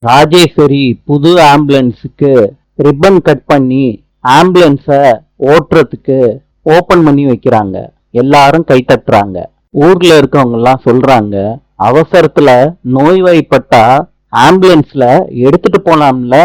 ராஜேஸ்வரி புது ஆம்புலன்ஸுக்கு ribbon cut பண்ணி ஆம்புலன்ஸ ஓட்டுறதுக்கு ஓபன் பண்ணி வைக்கிறாங்க. எல்லாரும் கை தட்டுறாங்க. ஊர்ல இருக்கவங்க எல்லாம் சொல்றாங்க, அவசரத்துல நோய்வாய்ப்பட்டா ஆம்புலன்ஸ்ல எடுத்துட்டு போலாம்ல.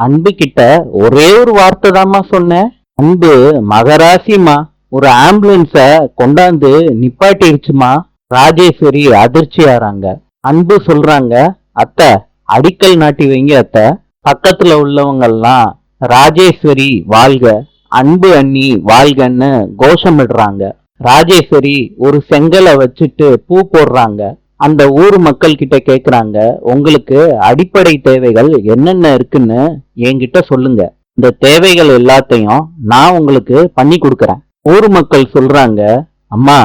அன்பு கிட்ட ஒரே ஒரு வார்த்தை தாம்மா சொன்னேன். அன்பு மகராசிமா, ஒரு ஆம்புலன்ஸ கொண்டாந்து நிப்பாட்டிருச்சுமா. ராஜேஸ்வரி அதிர்ச்சியாராங்க. அன்பு சொல்றாங்க, அத்தை அடிக்கல் நாட்டி வைங்க அத்தை. பக்கத்துல உள்ளவங்க எல்லாம் ராஜேஸ்வரி வாழ்க, அன்பு அண்ணி வாழ்கன்னு கோஷமிடுறாங்க. ராஜேஸ்வரி ஒரு செங்கலை வச்சுட்டு பூ போடுறாங்க. அந்த ஊர் மக்கள் கிட்ட கேக்குறாங்க, உங்களுக்கு அடிப்படை தேவைகள் என்னென்ன இருக்குன்னு என்கிட்ட சொல்லுங்க. இந்த தேவைகள் எல்லாத்தையும் நான் உங்களுக்கு பண்ணி கொடுக்கறேன். ஊர் மக்கள் சொல்றாங்க, அம்மா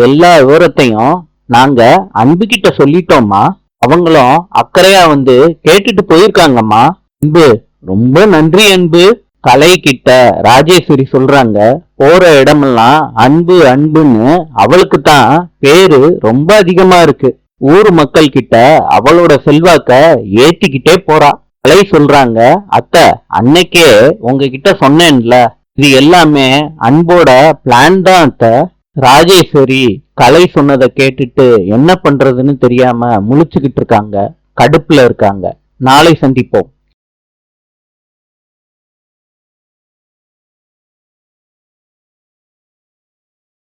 எல்லா விவரத்தையும் நாங்க அன்பு கிட்ட சொல்லிட்டோம்மா. அவங்களும் அக்கறையா வந்து கேட்டுட்டு போயிருக்காங்கம்மா. அன்பு ரொம்ப நன்றி அன்பு. கலை கிட்ட ராஜேஸ்வரி சொல்றாங்க, போற இடமெல்லாம் அன்பு அன்புன்னு அவளுக்கு தான் பேரு ரொம்ப அதிகமா இருக்கு. ஊர் மக்கள் கிட்ட அவளோட செல்வாக்க ஏத்திக்கிட்டே போறா. கலை சொல்றாங்க, அத்தை அன்னைக்கே உங்ககிட்ட சொன்னேன்ல, இது எல்லாமே அன்போட பிளான் தான் அத்தை. ராஜேஸ்வரி கலை சொன்னதை கேட்டுட்டு என்ன பண்றதுன்னு தெரியாம முழிச்சுக்கிட்டு இருக்காங்க. கடுப்புல இருக்காங்க. நாளை சந்திப்போம்.